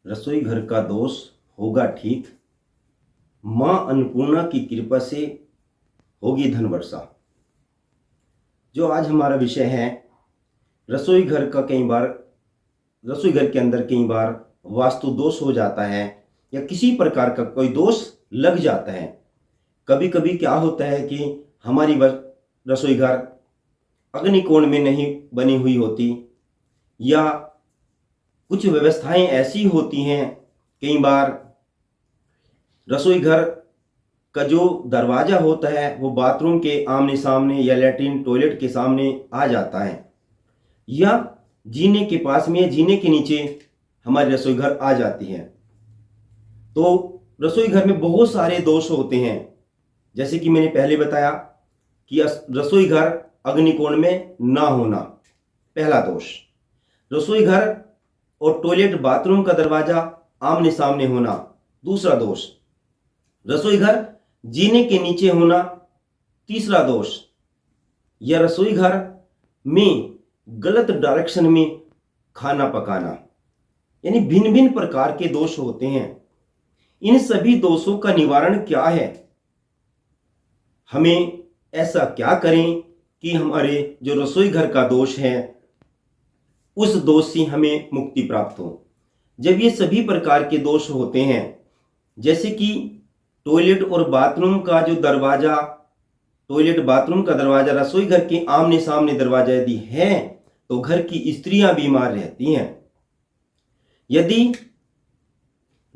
रसोई घर का दोष होगा ठीक, मां अन्नपूर्णा की कृपा से होगी धन वर्षा। जो आज हमारा विषय है, रसोई घर का कई बार रसोई घर के अंदर कई बार वास्तु दोष हो जाता है या किसी प्रकार का कोई दोष लग जाता है। कभी कभी क्या होता है कि हमारी रसोई घर अग्निकोण में नहीं बनी हुई होती, या कुछ व्यवस्थाएं ऐसी होती हैं। कई बार रसोई घर का जो दरवाजा होता है वो बाथरूम के आमने सामने या लैट्रिन टॉयलेट के सामने आ जाता है, या जीने के पास में या जीने के नीचे हमारी रसोई घर आ जाती है। तो रसोई घर में बहुत सारे दोष होते हैं। जैसे कि मैंने पहले बताया कि रसोई घर अग्निकोण में ना होना, पहला दोष। रसोई घर और टॉयलेट बाथरूम का दरवाजा आमने सामने होना, दूसरा दोष। रसोई घर जीने के नीचे होना, तीसरा दोष। या रसोई घर में गलत डायरेक्शन में खाना पकाना, यानी भिन्न भिन्न प्रकार के दोष होते हैं। इन सभी दोषों का निवारण क्या है? हमें ऐसा क्या करें कि हमारे जो रसोई घर का दोष है उस दोष से हमें मुक्ति प्राप्त हो। जब ये सभी प्रकार के दोष होते हैं, जैसे कि टॉयलेट और बाथरूम का जो दरवाजा, टॉयलेट बाथरूम का दरवाजा रसोई घर के आमने सामने दरवाजा यदि है तो घर की स्त्रियां बीमार रहती हैं। यदि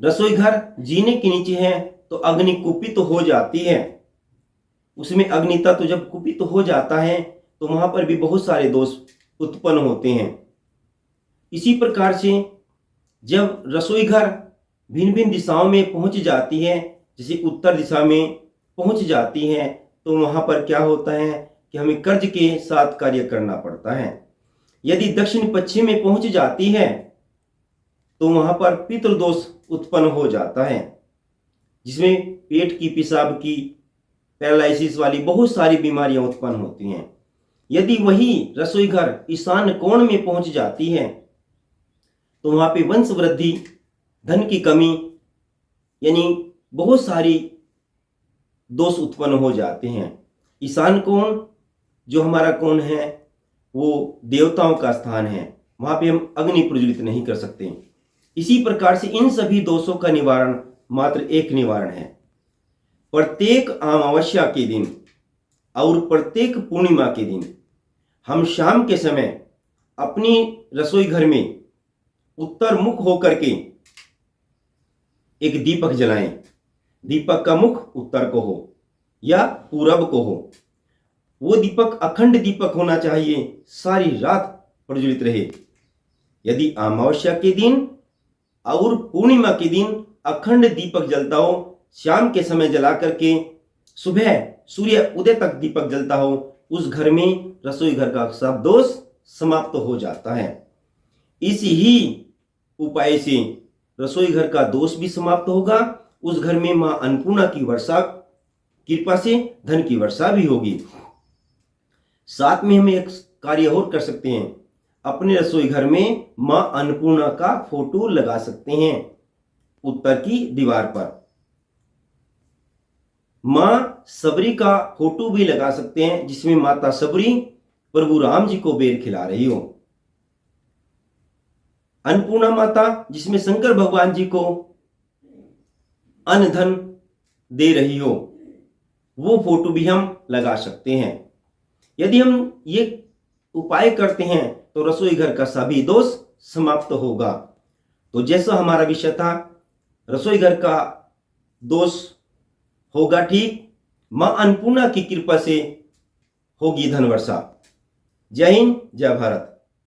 रसोई घर जीने के नीचे है तो अग्नि कुपित हो जाती है। उसमें अग्नि तत्व जब कुपित हो जाता है तो वहां पर भी बहुत सारे दोष उत्पन्न होते हैं। इसी प्रकार से जब रसोई घर भिन्न भिन्न दिशाओं में पहुंच जाती है, जैसे उत्तर दिशा में पहुंच जाती है, तो वहां पर क्या होता है कि हमें कर्ज के साथ कार्य करना पड़ता है। यदि दक्षिण पश्चिम में पहुंच जाती है तो वहां पर पितृदोष उत्पन्न हो जाता है, जिसमें पेट की, पेशाब की, पैरालिसिस वाली बहुत सारी बीमारियां उत्पन्न होती हैं। यदि वही रसोई घर ईशान कोण में पहुंच जाती है तो वहां पे वंश वृद्धि, धन की कमी, यानी बहुत सारी दोष उत्पन्न हो जाते हैं। ईशान कोण जो हमारा कोण है वो देवताओं का स्थान है, वहां पे हम अग्नि प्रज्वलित नहीं कर सकते। इसी प्रकार से इन सभी दोषों का निवारण मात्र एक निवारण है। प्रत्येक अमावस्या के दिन और प्रत्येक पूर्णिमा के दिन हम शाम के समय अपनी रसोई घर में उत्तर मुख होकर के एक दीपक जलाएं। दीपक का मुख उत्तर को हो या पूरब को हो। वो दीपक अखंड दीपक होना चाहिए, सारी रात प्रज्वलित रहे। यदि अमावस्या के दिन और पूर्णिमा के दिन अखंड दीपक जलता हो, शाम के समय जला करके सुबह सूर्य उदय तक दीपक जलता हो, उस घर में रसोई घर का सब दोष समाप्त हो जाता है। इसी ही उपाय से रसोई घर का दोष भी समाप्त होगा। उस घर में मां अन्नपूर्णा की वर्षा कृपा से धन की वर्षा भी होगी। साथ में हम एक कार्य और कर सकते हैं, अपने रसोई घर में मां अन्नपूर्णा का फोटो लगा सकते हैं उत्तर की दीवार पर। मां सबरी का फोटो भी लगा सकते हैं, जिसमें माता सबरी प्रभु राम जी को बेर खिला रही हो। अन्नपूर्णा माता जिसमें शंकर भगवान जी को अन्न धन दे रही हो, वो फोटो भी हम लगा सकते हैं। यदि हम ये उपाय करते हैं तो रसोई घर का सभी दोष समाप्त होगा। तो जैसा हमारा विषय था, रसोई घर का दोष होगा ठीक, मां अन्नपूर्णा की कृपा से होगी धन वर्षा। जय हिंद, जय भारत।